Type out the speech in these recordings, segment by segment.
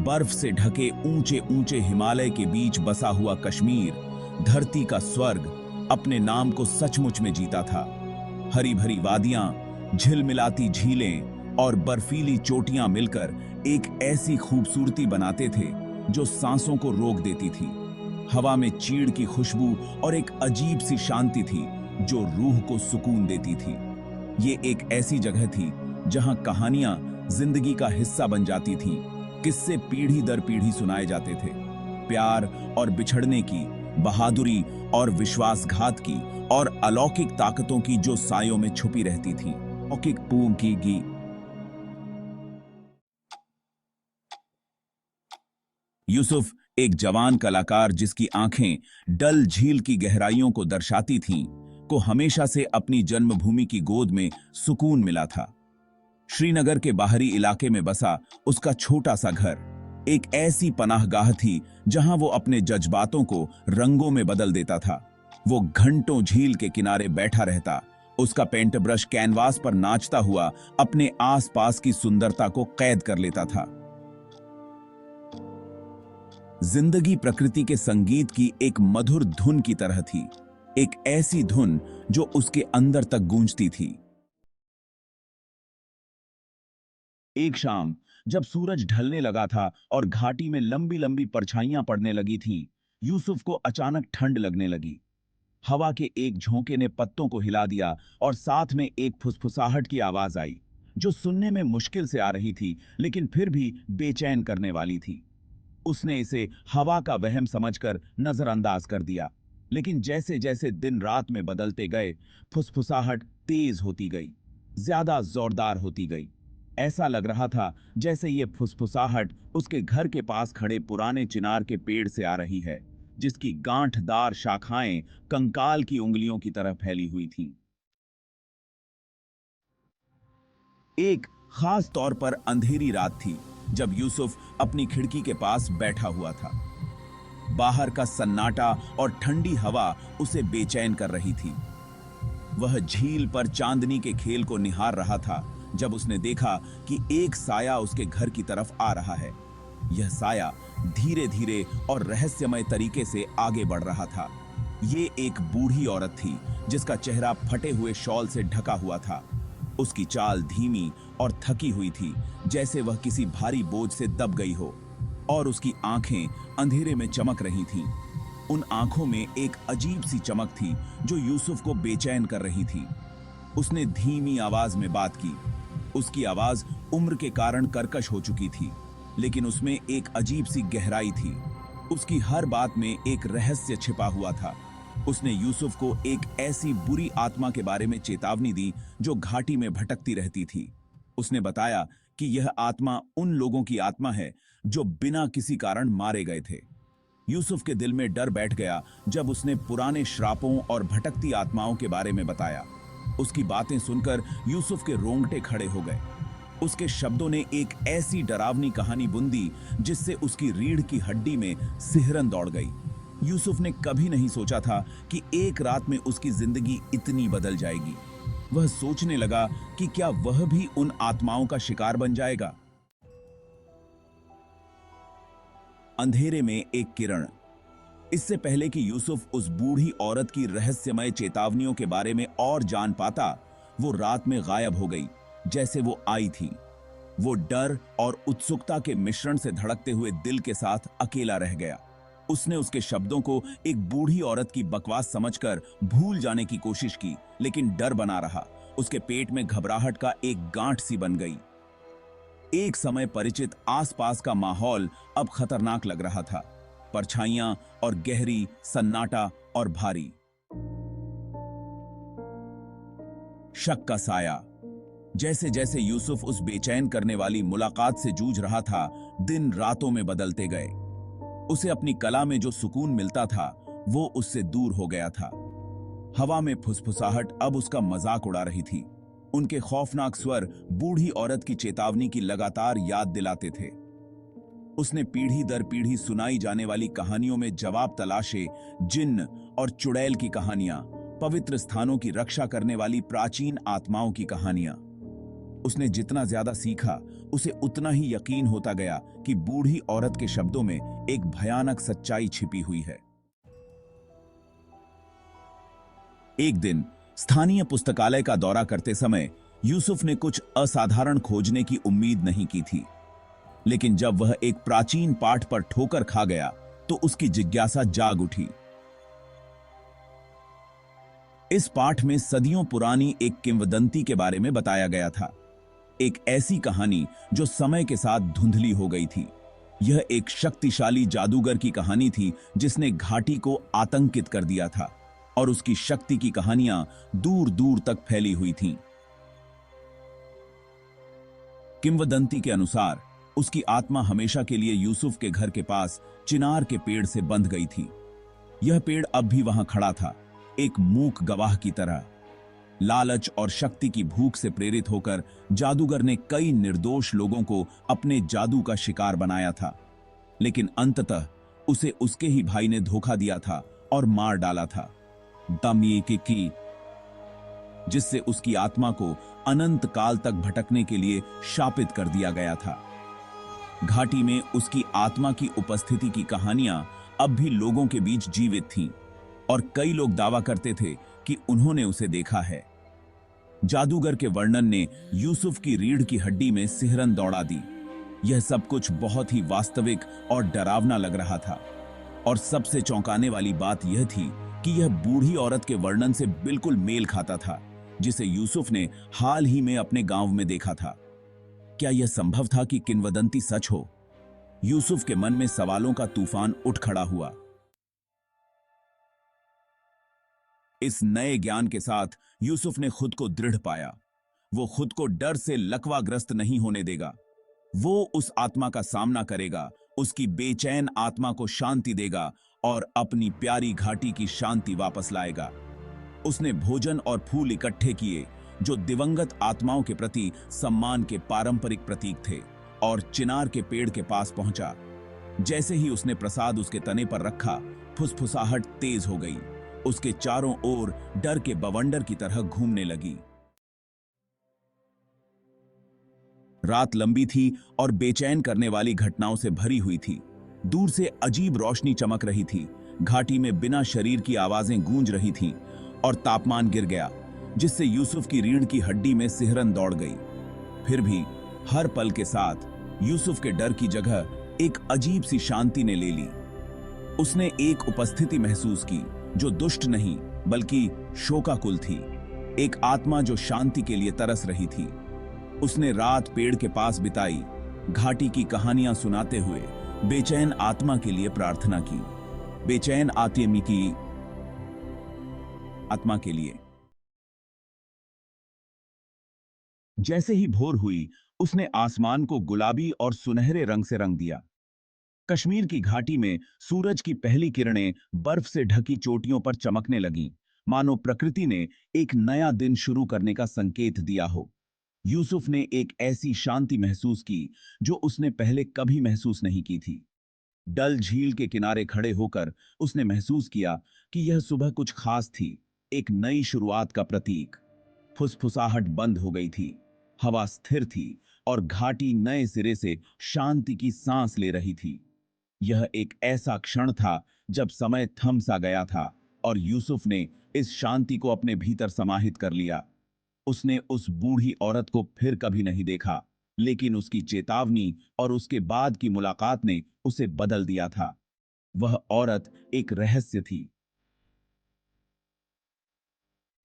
बर्फ से ढके ऊंचे ऊंचे हिमालय के बीच बसा हुआ कश्मीर, धरती का स्वर्ग, अपने नाम को सचमुच में जीता था। हरी भरी वादियां, झिलमिलाती झीलें और बर्फीली चोटियां मिलकर एक ऐसी खूबसूरती बनाते थे जो सांसों को रोक देती थी। हवा में चीड़ की खुशबू और एक अजीब सी शांति थी जो रूह को सुकून देती थी। ये एक ऐसी जगह थी जहां कहानियां जिंदगी का हिस्सा बन जाती थीं, किस्से पीढ़ी दर पीढ़ी सुनाए जाते थे। प्यार और बिछड़ने की, बहादुरी और विश्वासघात की और अलौकिक ताकतों की जो सायों में छुपी रहती थी। अलौकिक पूम की गी। यूसुफ एक जवान कलाकार जिसकी आंखें डल झील की गहराइयों को दर्शाती थीं, को हमेशा से अपनी जन्मभूमि की गोद में सुकून मिला था। श्रीनगर के बाहरी इलाके में बसा उसका छोटा सा घर एक ऐसी पनाहगाह थी जहां वो अपने जज्बातों को रंगों में बदल देता था। वो घंटों झील के किनारे बैठा रहता, उसका पेंट ब्रश कैनवास पर नाचता हुआ अपने आसपास की सुंदरता को कैद कर लेता था। जिंदगी प्रकृति के संगीत की एक मधुर धुन की तरह थी, एक ऐसी धुन जो उसके अंदर तक गूंजती थी। एक शाम जब सूरज ढलने लगा था और घाटी में लंबी लंबी परछाइयां पड़ने लगी थीं, यूसुफ को अचानक ठंड लगने लगी। हवा के एक झोंके ने पत्तों को हिला दिया और साथ में एक फुसफुसाहट की आवाज आई जो सुनने में मुश्किल से आ रही थी लेकिन फिर भी बेचैन करने वाली थी। उसने इसे हवा का वहम समझकर नजरअंदाज कर दिया, लेकिन जैसे जैसे दिन रात में बदलते गए, फुसफुसाहट तेज होती गई, ज्यादा जोरदार होती गई। ऐसा लग रहा था जैसे ये फुसफुसाहट उसके घर के पास खड़े पुराने चिनार के पेड़ से आ रही है, जिसकी गांठदार शाखाएं कंकाल की उंगलियों की तरह फैली हुई थीं। एक खास तौर पर अंधेरी रात थी जब यूसुफ अपनी खिड़की के पास बैठा हुआ था। बाहर का सन्नाटा और ठंडी हवा उसे बेचैन कर रही थी। वह झील पर चांदनी के खेल को निहार रहा था जब उसने देखा कि एक साया उसके घर की तरफ आ रहा है। यह साया धीरे धीरे और रहस्यमय तरीके से आगे बढ़ रहा था। ये एक बूढ़ी औरत थी जिसका चेहरा फटे हुए शॉल से ढका हुआ था। उसकी चाल धीमी और थकी हुई थी, जैसे वह किसी भारी बोझ से दब गई हो, और उसकी आंखें अंधेरे में चमक रही थीं। उन आंखों में एक अजीब सी चमक थी जो यूसुफ को बेचैन कर रही थी। उसने धीमी आवाज में बात की। उसकी आवाज उम्र के कारण कर्कश हो चुकी थी, लेकिन उसमें एक अजीब सी गहराई थी। उसकी हर बात में एक रहस्य छिपा हुआ था। उसने यूसुफ को एक ऐसी बुरी आत्मा के बारे में चेतावनी दी जो घाटी में भटकती रहती थी। उसने बताया कि यह आत्मा उन लोगों की आत्मा है जो बिना किसी कारण मारे गए थे। यूसुफ के दिल में डर बैठ गया जब उसने पुराने श्रापों और भटकती आत्माओं के बारे में बताया। उसकी बातें सुनकर यूसुफ के रोंगटे खड़े हो गए। उसके शब्दों ने एक ऐसी डरावनी कहानी बुन जिससे उसकी रीढ़ की हड्डी में सिहरन दौड़ गई। यूसुफ ने कभी नहीं सोचा था कि एक रात में उसकी जिंदगी इतनी बदल जाएगी। वह सोचने लगा कि क्या वह भी उन आत्माओं का शिकार बन जाएगा। अंधेरे में एक किरण। इससे पहले कि यूसुफ उस बूढ़ी औरत की रहस्यमय चेतावनियों के बारे में और जान पाता, वो रात में गायब हो गई जैसे वो आई थी। वो डर और उत्सुकता के मिश्रण से धड़कते हुए दिल के साथ अकेला रह गया। उसने उसके शब्दों को एक बूढ़ी औरत की बकवास समझकर भूल जाने की कोशिश की, लेकिन डर बना रहा। उसके पेट में घबराहट का एक गांठ सी बन गई। एक समय परिचित आसपास का माहौल अब खतरनाक लग रहा था। परछाइयां और गहरी, सन्नाटा और भारी। शक का साया। जैसे जैसे यूसुफ उस बेचैन करने वाली मुलाकात से जूझ रहा था, दिन रातों में बदलते गए। उसे अपनी कला में जो सुकून मिलता था, वो उससे दूर हो गया था। हवा में फुसफुसाहट अब उसका मजाक उड़ा रही थी। उनके खौफनाक स्वर बूढ़ी औरत की चेतावनी की लगातार याद दिलाते थे। उसने पीढ़ी दर पीढ़ी सुनाई जाने वाली कहानियों में जवाब तलाशे। जिन्न और चुड़ैल की कहानियां, पवित्र स्थानों की रक्षा करने वाली प्राचीन आत्माओं की कहानियां। उसने जितना ज्यादा सीखा, उसे उतना ही यकीन होता गया कि बूढ़ी औरत के शब्दों में एक भयानक सच्चाई छिपी हुई है। एक दिन स्थानीय पुस्तकालय का दौरा करते समय यूसुफ ने कुछ असाधारण खोजने की उम्मीद नहीं की थी, लेकिन जब वह एक प्राचीन पाठ पर ठोकर खा गया तो उसकी जिज्ञासा जाग उठी। इस पाठ में सदियों पुरानी एक किंवदंती के बारे में बताया गया था, एक ऐसी कहानी जो समय के साथ धुंधली हो गई थी। यह एक शक्तिशाली जादूगर की कहानी थी जिसने घाटी को आतंकित कर दिया था और उसकी शक्ति की कहानियां दूर दूर तक फैली हुई थीं। किंवदंती के अनुसार उसकी आत्मा हमेशा के लिए यूसुफ के घर के पास चिनार के पेड़ से बंध गई थी। यह पेड़ अब भी वहां खड़ा था, एक मूक गवाह की तरह। लालच और शक्ति की भूख से प्रेरित होकर जादूगर ने कई निर्दोष लोगों को अपने जादू का शिकार बनाया था, लेकिन अंततः उसे उसके ही भाई ने धोखा दिया था और मार डाला था, दमयिकी, जिससे उसकी आत्मा को अनंत काल तक भटकने के लिए शापित कर दिया गया था। घाटी में उसकी आत्मा की उपस्थिति की कहानियां अब भी लोगों के बीच जीवित थीं और कई लोग दावा करते थे कि उन्होंने उसे देखा है। जादूगर के वर्णन ने यूसुफ की रीढ़ की हड्डी में सिहरन दौड़ा दी। यह सब कुछ बहुत ही वास्तविक और डरावना लग रहा था, और सबसे चौंकाने वाली बात यह थी कि यह बूढ़ी औरत के वर्णन से बिल्कुल मेल खाता था, जिसे यूसुफ ने हाल ही में अपने गांव में देखा था। क्या यह संभव था कि किंवदंती सच हो? यूसुफ के मन में सवालों का तूफान उठ खड़ा हुआ। इस नए ज्ञान के साथ यूसुफ ने खुद को दृढ़ पाया। वो खुद को डर से लकवाग्रस्त नहीं होने देगा। वो उस आत्मा का सामना करेगा, उसकी बेचैन आत्मा को शांति देगा और अपनी प्यारी घाटी की शांति वापस लाएगा। उसने भोजन और फूल इकट्ठे किए जो दिवंगत आत्माओं के प्रति सम्मान के पारंपरिक प्रतीक थे, और चिनार के पेड़ के पास पहुंचा। जैसे ही उसने प्रसाद उसके तने पर रखा, फुसफुसाहट तेज हो गई। उसके चारों ओर डर के बवंडर की तरह घूमने लगी। रात लंबी थी और बेचैन करने वाली घटनाओं से भरी हुई थी। दूर से अजीब रोशनी चमक रही थी, घाटी में बिना शरीर की आवाजें गूंज रही थीं, और तापमान गिर गया, जिससे यूसुफ की रीढ़ की हड्डी में सिहरन दौड़ गई। फिर भी हर पल के साथ यूसुफ के डर की जगह एक अजीब सी शांति ने ले ली। उसने एक उपस्थिति महसूस की जो दुष्ट नहीं बल्कि शोकाकुल थी, एक आत्मा जो शांति के लिए तरस रही थी। उसने रात पेड़ के पास बिताई, घाटी की कहानियां सुनाते हुए बेचैन आत्मा के लिए प्रार्थना की, बेचैन आत्मा की आत्मा के लिए। जैसे ही भोर हुई, उसने आसमान को गुलाबी और सुनहरे रंग से रंग दिया। कश्मीर की घाटी में सूरज की पहली किरणें बर्फ से ढकी चोटियों पर चमकने लगीं, मानो प्रकृति ने एक नया दिन शुरू करने का संकेत दिया हो। यूसुफ ने एक ऐसी शांति महसूस की जो उसने पहले कभी महसूस नहीं की थी। डल झील के किनारे खड़े होकर उसने महसूस किया कि यह सुबह कुछ खास थी, एक नई शुरुआत का प्रतीक। फुसफुसाहट बंद हो गई थी, हवा स्थिर थी और घाटी नए सिरे से शांति की सांस ले रही थी। यह एक ऐसा क्षण था जब समय थम सा गया था और यूसुफ ने इस शांति को अपने भीतर समाहित कर लिया। उसने उस बूढ़ी औरत को फिर कभी नहीं देखा, लेकिन उसकी चेतावनी और उसके बाद की मुलाकात ने उसे बदल दिया था। वह औरत एक रहस्य थी,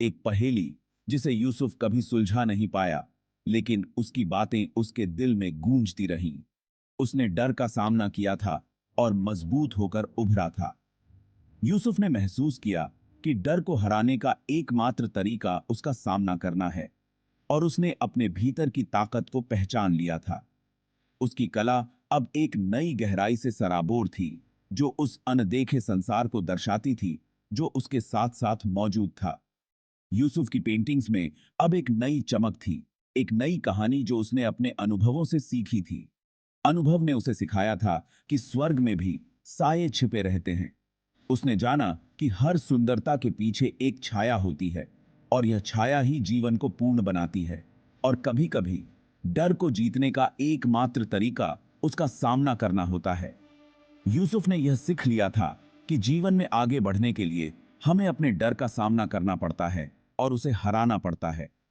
एक पहेली जिसे यूसुफ कभी सुलझा नहीं पाया, लेकिन उसकी बातें उसके दिल में गूंजती रहीं। उसने डर का सामना किया था और मजबूत होकर उभरा था। यूसुफ ने महसूस किया कि डर को हराने का एकमात्र तरीका उसका सामना करना है, और उसने अपने भीतर की ताकत को पहचान लिया था। उसकी कला अब एक नई गहराई से सराबोर थी, जो उस अनदेखे संसार को दर्शाती थी जो उसके साथ साथ मौजूद था। यूसुफ की पेंटिंग्स में अब एक नई चमक थी, एक नई कहानी जो उसने अपने अनुभवों से सीखी थी। अनुभव ने उसे सिखाया था कि स्वर्ग में भी साये छिपे रहते हैं। उसने जाना कि हर सुंदरता के पीछे एक छाया होती है, और यह छाया ही जीवन को पूर्ण बनाती है। और कभी-कभी डर को जीतने का एकमात्र तरीका उसका सामना करना होता है। यूसुफ ने यह सीख लिया था कि जीवन में आगे बढ़ने के लिए हमें अपने डर का सामना करना पड़ता है और उसे हराना पड़ता है।